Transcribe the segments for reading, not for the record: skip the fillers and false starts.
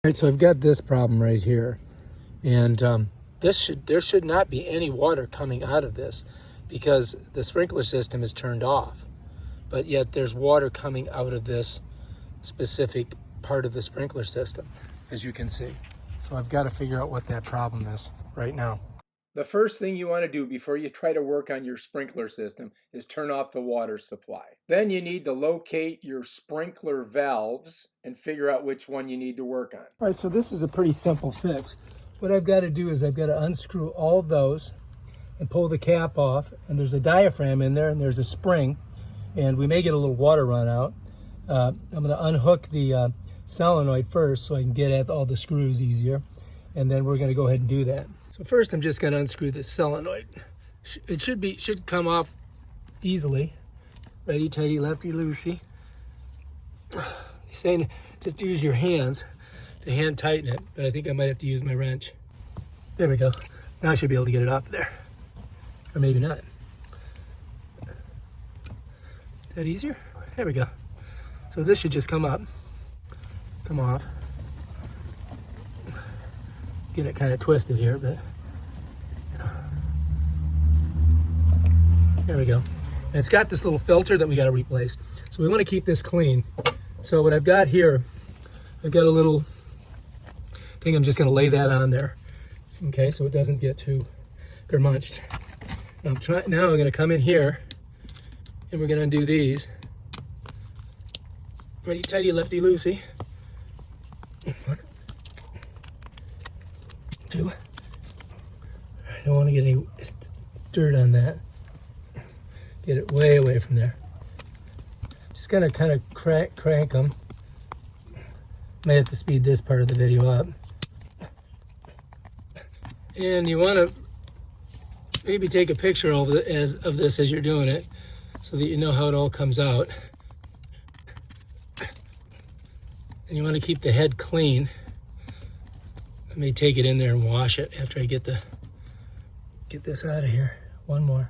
All right, so I've got this problem right here, and there should not be any water coming out of this because the sprinkler system is turned off, but yet there's water coming out of this specific part of the sprinkler system, as you can see. So I've got to figure out what that problem is right now. The first thing you want to do before you try to work on your sprinkler system is turn off the water supply. Then you need to locate your sprinkler valves and figure out which one you need to work on. All right, so this is a pretty simple fix. What I've got to do is I've got to unscrew all of those and pull the cap off, and there's a diaphragm in there and there's a spring, and we may get a little water run out. I'm going to unhook the solenoid first so I can get at all the screws easier, and then we're going to go ahead and do that. So first I'm just going to unscrew this solenoid. It should come off easily. Righty tighty, lefty loosey. He's saying just use your hands to hand tighten it, but I think I might have to use my wrench. There we go. Now I should be able to get it off there. Or maybe not. Is that easier? There we go. So this should just come up, come off. Get it kind of twisted here, but there we go. And it's got this little filter that we got to replace. So we want to keep this clean. So what I've got here, I've got a little thing. I'm just going to lay that on there. Okay, so it doesn't get too munched. Now I'm going to come in here and we're going to undo these. Righty tighty, lefty loosey. 1, 2. I don't want to get any dirt on that. Get it way away from there. Just gonna kind of crank them. May have to speed this part of the video up. And you want to maybe take a picture of this as you're doing it, so that you know how it all comes out. And you want to keep the head clean. I may take it in there and wash it after I get this out of here. One more.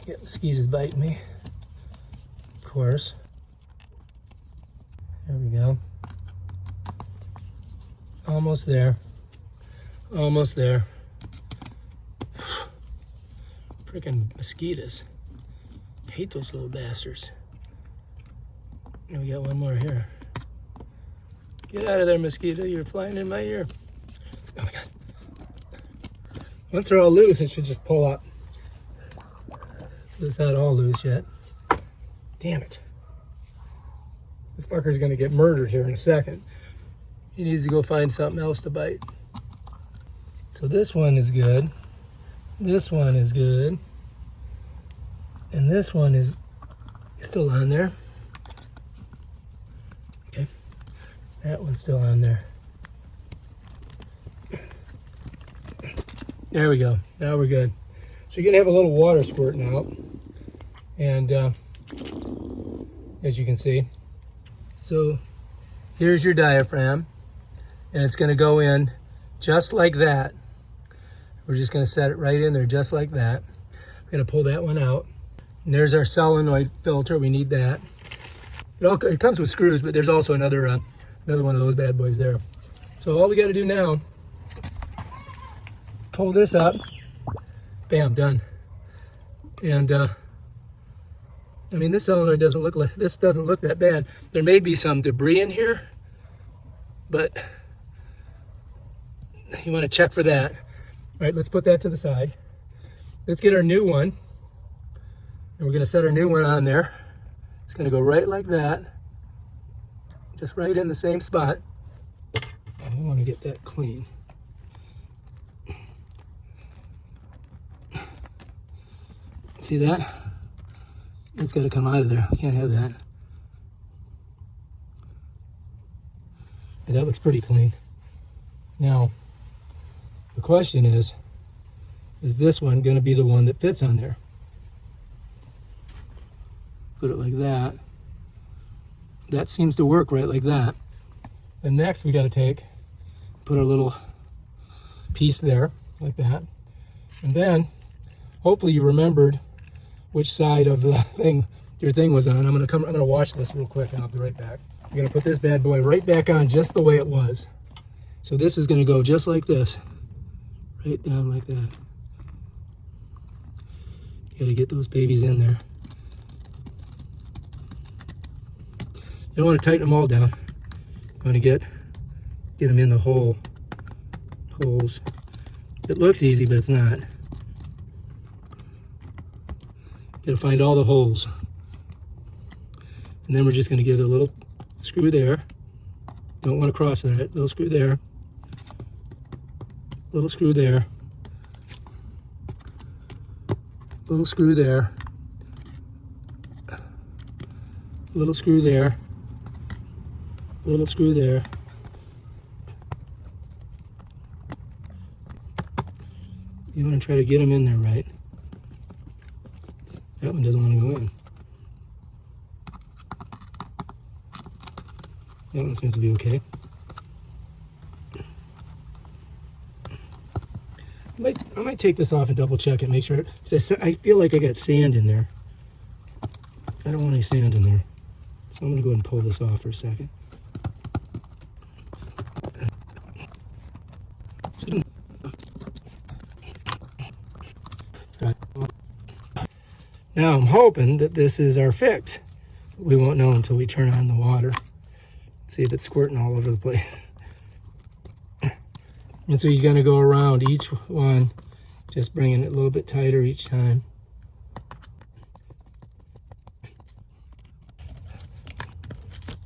Get mosquitoes biting me, of course. There we go. Almost there. Almost there. Freaking mosquitoes. I hate those little bastards. And we got one more here. Get out of there, mosquito. You're flying in my ear. Oh my God. Once they're all loose, it should just pull up. So it's not all loose yet. Damn it. This fucker's gonna get murdered here in a second. He needs to go find something else to bite. So this one is good. This one is good. And this one is still on there. Okay. That one's still on there. There we go. Now we're good. So you're gonna have a little water squirting out, and as you can see, so here's your diaphragm, and it's gonna go in just like that. We're just gonna set it right in there just like that. We're gonna pull that one out, and there's our solenoid filter. We need that. It comes with screws, but there's also another one of those bad boys there. So all we got to do now, pull this up, bam, done. And I mean, this solenoid doesn't look that bad. There may be some debris in here, but you want to check for that. All right, let's put that to the side. Let's get our new one, and we're going to set our new one on there. It's going to go right like that, just right in the same spot. And we want to get that clean. See that? It's got to come out of there. I can't have that. And that looks pretty clean. Now, the question is this one going to be the one that fits on there? Put it like that. That seems to work right like that. And next we got to put our little piece there, like that. And then, hopefully you remembered which side of the thing your thing was on. I'm gonna wash this real quick and I'll be right back. I'm gonna put this bad boy right back on just the way it was. So this is gonna go just like this, right down like that. You gotta get those babies in there. You don't want to tighten them all down. You want to get them in the holes. It looks easy, but it's not. You gotta find all the holes. And then we're just gonna give it a little screw there. Don't want to cross that. Little screw there. Little screw there. Little screw there. Little screw there. Little screw there. You want to try to get them in there right. That one doesn't want to go in. That one seems to be okay. I might take this off and double check it, make sure. I feel like I got sand in there. I don't want any sand in there. So I'm going to go ahead and pull this off for a second. Now I'm hoping that this is our fix. We won't know until we turn on the water. See if it's squirting all over the place. And so you're going to go around each one, just bringing it a little bit tighter each time.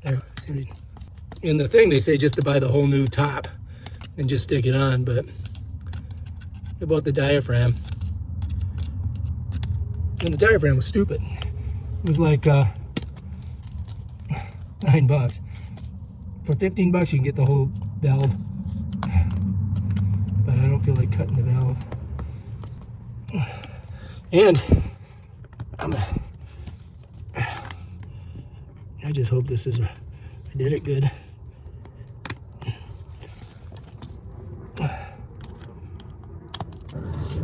There. In the thing they say just to buy the whole new top and just stick it on, but about the diaphragm. And the diaphragm was stupid. It was like $9. For $15 you can get the whole valve. But I don't feel like cutting the valve. And I just hope this is, I did it good.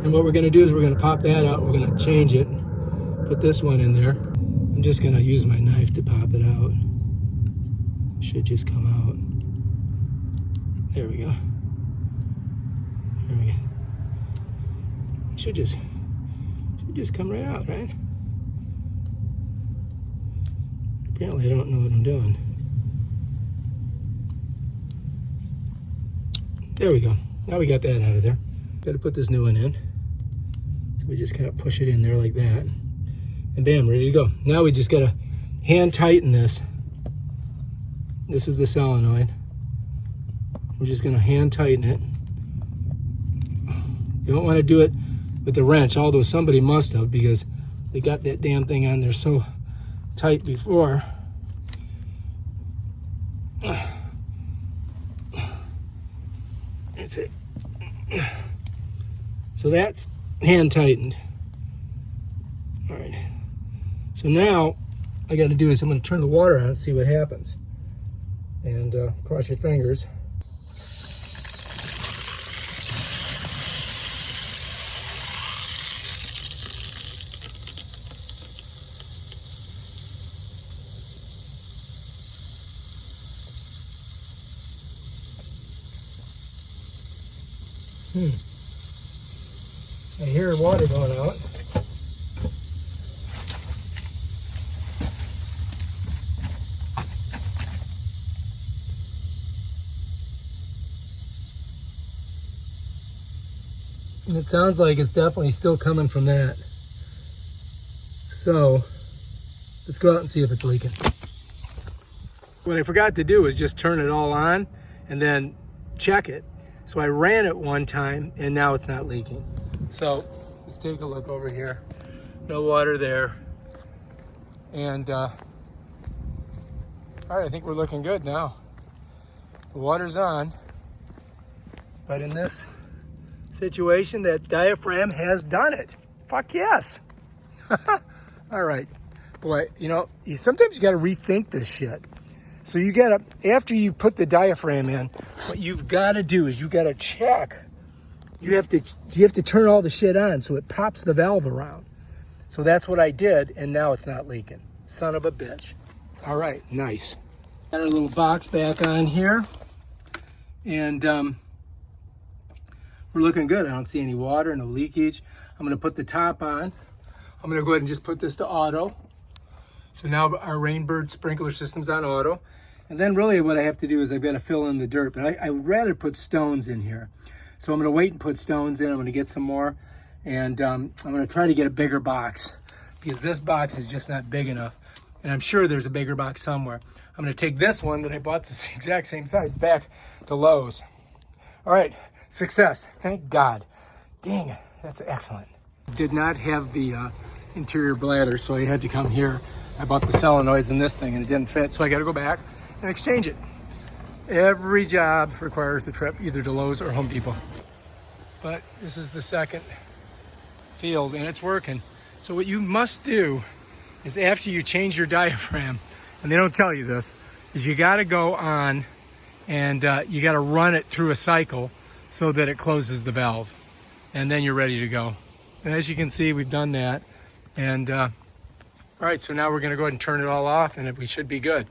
And what we're gonna do is we're gonna pop that out, we're gonna change it, put this one in there. I'm just gonna use my knife to pop it out. Should just come out. There we go. There we go. Should just come right out, right? Apparently I don't know what I'm doing. There we go. Now we got that out of there. Got to put this new one in. So we just kind of push it in there like that. And bam, ready to go. Now we just got to hand tighten this. This is the solenoid. We're just going to hand tighten it. You don't want to do it with the wrench, although somebody must have, because they got that damn thing on there so tight before. That's it. So that's hand tightened. All right. So now I got to do is I'm going to turn the water on and see what happens. And cross your fingers. I hear water going out. And it sounds like it's definitely still coming from that. So let's go out and see if it's leaking. What I forgot to do was just turn it all on and then check it. So I ran it one time and now it's not leaking. So let's take a look over here. No water there. And all right, I think we're looking good now. The water's on. But in this situation, that diaphragm has done it. Fuck yes. All right. Boy, you know, sometimes you got to rethink this shit. So you got to, after you put the diaphragm in, what you've got to do is you got to check. You have to turn all the shit on so it pops the valve around. So that's what I did, and now it's not leaking. Son of a bitch. All right, nice. Got our little box back on here. And we're looking good. I don't see any water, no leakage. I'm gonna put the top on. I'm gonna go ahead and just put this to auto. So now our rainbird sprinkler system's on auto. And then really what I have to do is I've got to fill in the dirt, but I would rather put stones in here. So I'm gonna wait and put stones in. I'm gonna get some more. And I'm gonna try to get a bigger box because this box is just not big enough. And I'm sure there's a bigger box somewhere. I'm gonna take this one that I bought the exact same size back to Lowe's. All right, success, thank God. Dang it, that's excellent. Did not have the interior bladder, so I had to come here. I bought the solenoids in this thing and it didn't fit, so I gotta go back and exchange it. Every job requires a trip either to Lowe's or Home Depot. But this is the second field and it's working. So what you must do is after you change your diaphragm, and they don't tell you this, is you gotta go on and you gotta run it through a cycle so that it closes the valve. And then you're ready to go. And as you can see, we've done that. And all right, so now we're gonna go ahead and turn it all off and we should be good.